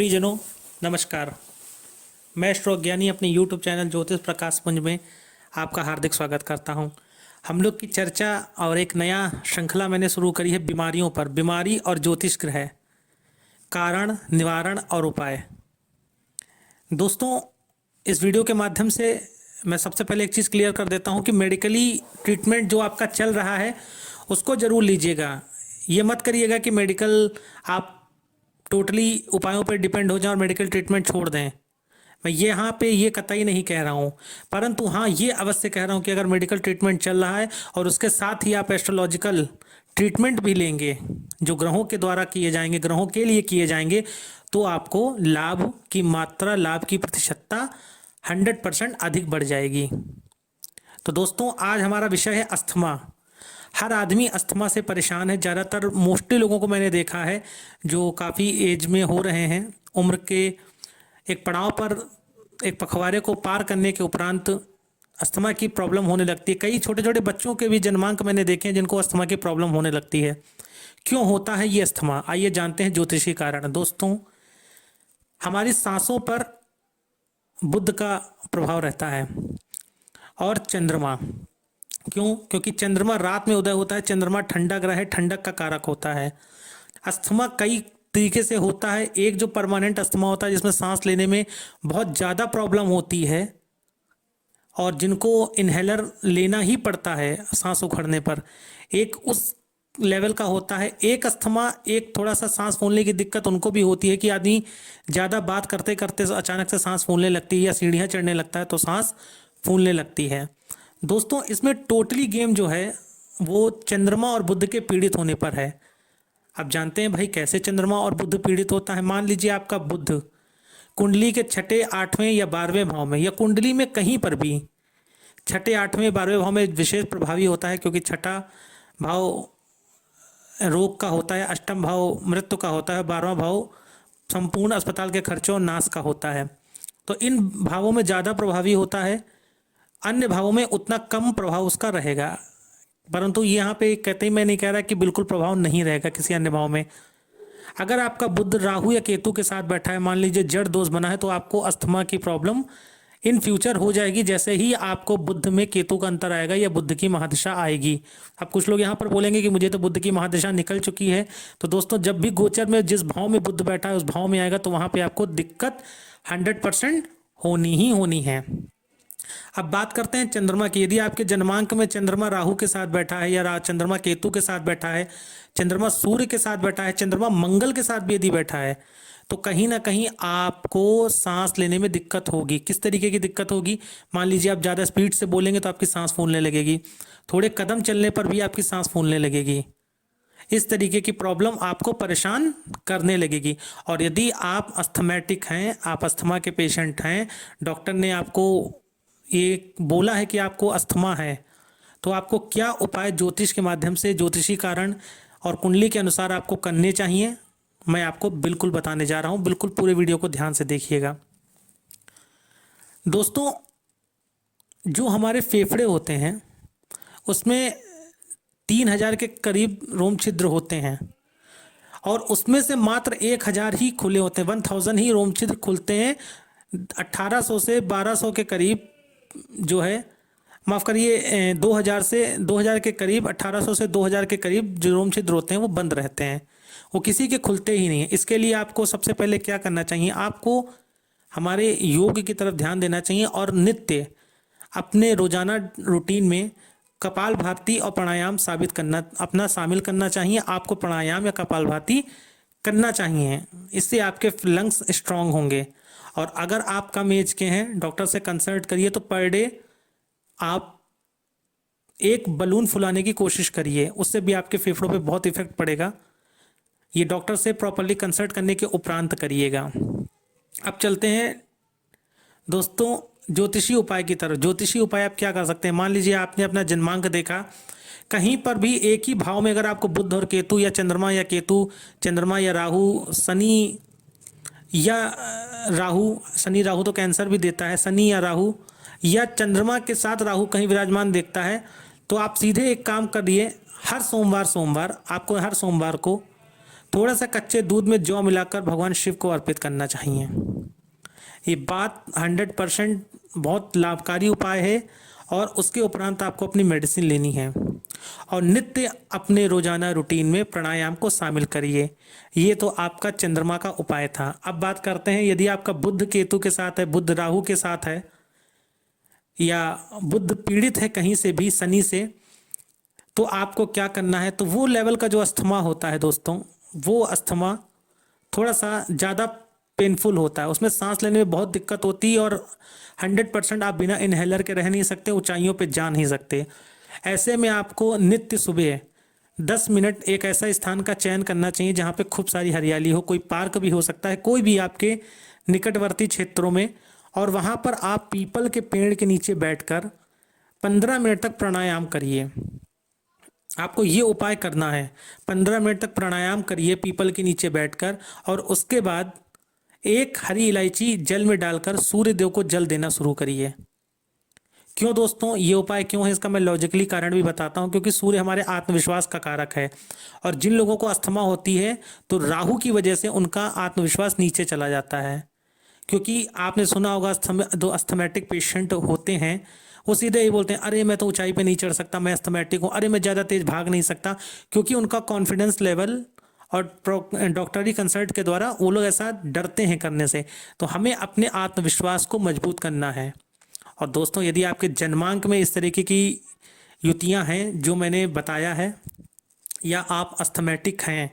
प्रियजनों, नमस्कार। मैं एस्ट्रोज्ञानी अपने यूट्यूब चैनल ज्योतिष प्रकाश पुंज में आपका हार्दिक स्वागत करता हूं। हम लोग की चर्चा और एक नया श्रृंखला मैंने शुरू करी है बीमारियों पर। बीमारी और ज्योतिष ग्रह, कारण, निवारण और उपाय। दोस्तों, इस वीडियो के माध्यम से मैं सबसे पहले एक चीज़ क्लियर कर देता हूं कि मेडिकली ट्रीटमेंट जो आपका चल रहा है उसको ज़रूर लीजिएगा। ये मत करिएगा कि मेडिकल आप टोटली उपायों पर डिपेंड हो जाएं और मेडिकल ट्रीटमेंट छोड़ दें। मैं यहाँ पे ये कतई नहीं कह रहा हूँ, परंतु हाँ ये अवश्य कह रहा हूँ कि अगर मेडिकल ट्रीटमेंट चल रहा है और उसके साथ ही आप एस्ट्रोलॉजिकल ट्रीटमेंट भी लेंगे जो ग्रहों के द्वारा किए जाएंगे, ग्रहों के लिए किए जाएंगे, तो आपको लाभ की मात्रा, लाभ की प्रतिशतता 100% अधिक बढ़ जाएगी। तो दोस्तों, आज हमारा विषय है अस्थमा। हर आदमी अस्थमा से परेशान है। ज़्यादातर मोस्टली लोगों को मैंने देखा है जो काफ़ी एज में हो रहे हैं, उम्र के एक पड़ाव पर, एक पखवाड़े को पार करने के उपरांत अस्थमा की प्रॉब्लम होने लगती है। कई छोटे छोटे बच्चों के भी जन्मांक मैंने देखे हैं जिनको अस्थमा की प्रॉब्लम होने लगती है। क्यों होता है ये अस्थमा? आइए जानते हैं ज्योतिषी कारण। दोस्तों, हमारी सांसों पर बुध का प्रभाव रहता है और चंद्रमा। क्यों? क्योंकि चंद्रमा रात में उदय होता है। चंद्रमा ठंडा ग्रह है, ठंडक का कारक होता है। अस्थमा कई तरीके से होता है। एक जो परमानेंट अस्थमा होता है जिसमें सांस लेने में बहुत ज़्यादा प्रॉब्लम होती है और जिनको इन्हेलर लेना ही पड़ता है सांस उखड़ने पर, एक उस लेवल का होता है। एक अस्थमा, एक थोड़ा सा सांस फूलने की दिक्कत उनको भी होती है कि आदमी ज़्यादा बात करते करते अचानक से सांस फूलने लगती है या सीढ़ियाँ चढ़ने लगता है तो सांस फूलने लगती है। दोस्तों, इसमें टोटली गेम जो है वो चंद्रमा और बुध के पीड़ित होने पर है। अब जानते हैं भाई कैसे चंद्रमा और बुध पीड़ित होता है। मान लीजिए आपका बुध कुंडली के छठे, 8वें या 12वें भाव में, या कुंडली में कहीं पर भी छठे, 8वें, 12वें भाव में विशेष प्रभावी होता है, क्योंकि छठा भाव रोग का होता है, अष्टम भाव मृत्यु का होता है, 12वां भाव संपूर्ण अस्पताल के खर्चों और नाश का होता है। तो इन भावों में ज़्यादा प्रभावी होता है, अन्य भावों में उतना कम प्रभाव उसका रहेगा। परंतु यहाँ पे कहते ही मैं नहीं कह रहा कि बिल्कुल प्रभाव नहीं रहेगा किसी अन्य भाव में। अगर आपका बुध राहु या केतु के साथ बैठा है, मान लीजिए जड़ दोष बना है, तो आपको अस्थमा की प्रॉब्लम इन फ्यूचर हो जाएगी जैसे ही आपको बुध में केतु का अंतर आएगा या बुध की महादशा आएगी। अब कुछ लोग यहाँ पर बोलेंगे कि मुझे तो बुध की महादशा निकल चुकी है। तो दोस्तों, जब भी गोचर में जिस भाव में बुध बैठा है उस भाव में आएगा तो वहाँ पर आपको दिक्कत 100% होनी ही होनी है। अब बात करते हैं चंद्रमा की। यदि आपके जन्मांक में चंद्रमा राहु के साथ बैठा है या चंद्रमा केतु के साथ बैठा है, चंद्रमा सूर्य के साथ बैठा है, चंद्रमा मंगल के साथ भी यदि बैठा है, तो कहीं ना कहीं आपको सांस लेने में दिक्कत होगी। किस तरीके की दिक्कत होगी? मान लीजिए आप ज़्यादा स्पीड से बोलेंगे तो आपकी सांस फूलने लगेगी, थोड़े कदम चलने पर भी आपकी सांस फूलने लगेगी। इस तरीके की प्रॉब्लम आपको परेशान करने लगेगी। और यदि आप अस्थमैटिक हैं, आप अस्थमा के पेशेंट हैं, डॉक्टर ने आपको ये बोला है कि आपको अस्थमा है, तो आपको क्या उपाय ज्योतिष के माध्यम से, ज्योतिषी कारण और कुंडली के अनुसार आपको करने चाहिए, मैं आपको बिल्कुल बताने जा रहा हूं। बिल्कुल पूरे वीडियो को ध्यान से देखिएगा। दोस्तों, जो हमारे फेफड़े होते हैं उसमें 3000 के करीब रोम छिद्र होते हैं और उसमें से मात्र 1000 ही खुले होते हैं। 1000 ही रोम छिद्र खुलते हैं। 1800 से 1200 के करीब जो है, माफ़ करिए, 2000 के करीब, 1800 से 2000 के करीब जो रोम छिद्र होते हैं वो बंद रहते हैं, वो किसी के खुलते ही नहीं है। इसके लिए आपको सबसे पहले क्या करना चाहिए? आपको हमारे योग की तरफ ध्यान देना चाहिए और नित्य अपने रोजाना रूटीन में कपालभाति और प्राणायाम अपना शामिल करना चाहिए। आपको प्राणायाम या कपालभाति करना चाहिए, इससे आपके लंग्स स्ट्रांग होंगे। और अगर आप कम एज के हैं, डॉक्टर से कंसल्ट करिए। तो पर डे आप एक बलून फुलाने की कोशिश करिए, उससे भी आपके फेफड़ों पे बहुत इफेक्ट पड़ेगा। ये डॉक्टर से प्रॉपरली कंसल्ट करने के उपरांत करिएगा। अब चलते हैं दोस्तों ज्योतिषी उपाय की तरफ। ज्योतिषी उपाय आप क्या कर सकते हैं? मान लीजिए आपने अपना जन्मांक देखा, कहीं पर भी एक ही भाव में अगर आपको बुध और केतु या केतु, चंद्रमा या राहु, शनि या राहु, शनि राहु तो कैंसर भी देता है, शनि या राहु या चंद्रमा के साथ राहु कहीं विराजमान देखता है, तो आप सीधे एक काम करिए, हर सोमवार आपको हर सोमवार को थोड़ा सा कच्चे दूध में जौ मिलाकर भगवान शिव को अर्पित करना चाहिए। ये बात 100% बहुत लाभकारी उपाय है। और उसके उपरांत आपको अपनी मेडिसिन लेनी है और नित्य अपने रोजाना रूटीन में प्राणायाम को शामिल करिए। ये तो आपका चंद्रमा का उपाय था। अब बात करते हैं, यदि आपका बुध केतु के साथ है, बुध राहु के साथ है, या बुध पीड़ित है कहीं से भी, शनि से, तो आपको क्या करना है। तो वो लेवल का जो अस्थमा होता है दोस्तों, वो अस्थमा थोड़ा सा ज़्यादा पेनफुल होता है, उसमें सांस लेने में बहुत दिक्कत होती है और 100% आप बिना इनहेलर के रह नहीं सकते, ऊंचाइयों पे जा नहीं सकते। ऐसे में आपको नित्य सुबह 10 मिनट एक ऐसा स्थान का चयन करना चाहिए जहाँ पे खूब सारी हरियाली हो, कोई पार्क भी हो सकता है, कोई भी आपके निकटवर्ती क्षेत्रों में, और वहाँ पर आप पीपल के पेड़ के नीचे बैठकर 15 मिनट तक प्राणायाम करिए। आपको ये उपाय करना है, 15 मिनट तक प्राणायाम करिए पीपल के नीचे बैठकर, और उसके बाद एक हरी इलायची जल में डालकर सूर्य देव को जल देना शुरू करिए। क्यों दोस्तों ये उपाय क्यों है, इसका मैं लॉजिकली कारण भी बताता हूँ। क्योंकि सूर्य हमारे आत्मविश्वास का कारक है, और जिन लोगों को अस्थमा होती है तो राहु की वजह से उनका आत्मविश्वास नीचे चला जाता है। क्योंकि आपने सुना होगा, दो अस्थमेटिक पेशेंट होते हैं, वो सीधे ही बोलते हैं, अरे मैं तो ऊंचाई पे नहीं चढ़ सकता, मैं अस्थमेटिक हूँ, अरे मैं ज़्यादा तेज भाग नहीं सकता। क्योंकि उनका कॉन्फिडेंस लेवल और डॉक्टरी कंसल्ट के द्वारा वो लोग ऐसा डरते हैं करने से। तो हमें अपने आत्मविश्वास को मजबूत करना है। और दोस्तों यदि आपके जन्मांक में इस तरीके की युतियाँ हैं जो मैंने बताया है, या आप अस्थमेटिक हैं,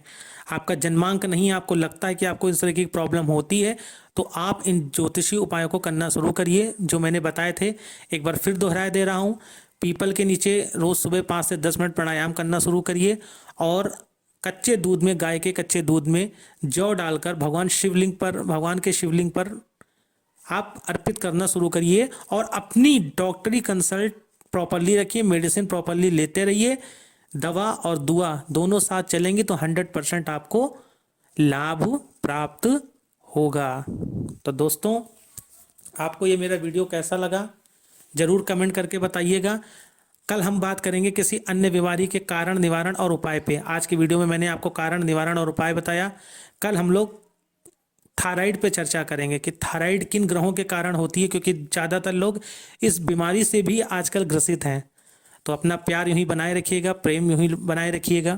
आपका जन्मांक नहीं, आपको लगता है कि आपको इस तरह की प्रॉब्लम होती है, तो आप इन ज्योतिषीय उपायों को करना शुरू करिए जो मैंने बताए थे। एक बार फिर दोहराए दे रहा हूँ, पीपल के नीचे रोज़ सुबह 5 से 10 मिनट प्राणायाम करना शुरू करिए, और कच्चे दूध में, गाय के कच्चे दूध में जौ डालकर भगवान के शिवलिंग पर आप अर्पित करना शुरू करिए। और अपनी डॉक्टरी कंसल्ट प्रॉपरली रखिए, मेडिसिन प्रॉपरली लेते रहिए। दवा और दुआ दोनों साथ चलेंगी तो 100% आपको लाभ प्राप्त होगा। तो दोस्तों आपको ये मेरा वीडियो कैसा लगा ज़रूर कमेंट करके बताइएगा। कल हम बात करेंगे किसी अन्य बीमारी के कारण, निवारण और उपाय पे। आज की वीडियो में मैंने आपको कारण, निवारण और उपाय बताया। कल हम लोग थायराइड पे चर्चा करेंगे कि थायराइड किन ग्रहों के कारण होती है, क्योंकि ज़्यादातर लोग इस बीमारी से भी आजकल ग्रसित हैं। तो अपना प्यार यूं ही बनाए रखिएगा, प्रेम यूं ही बनाए रखिएगा।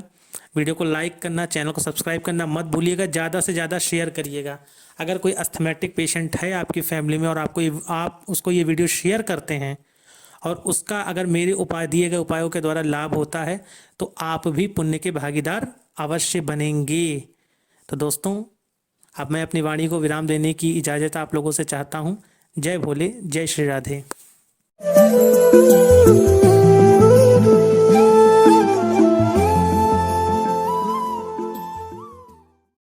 वीडियो को लाइक करना, चैनल को सब्सक्राइब करना मत भूलिएगा, ज़्यादा से ज़्यादा शेयर करिएगा। अगर कोई अस्थमेटिक पेशेंट है आपकी फैमिली में और आप उसको ये वीडियो शेयर करते हैं और उसका अगर मेरे दिए गए उपायों के द्वारा लाभ होता है, तो आप भी पुण्य के भागीदार अवश्य बनेंगे। तो दोस्तों अब मैं अपनी वाणी को विराम देने की इजाज़त आप लोगों से चाहता हूँ। जय भोले, जय श्री राधे।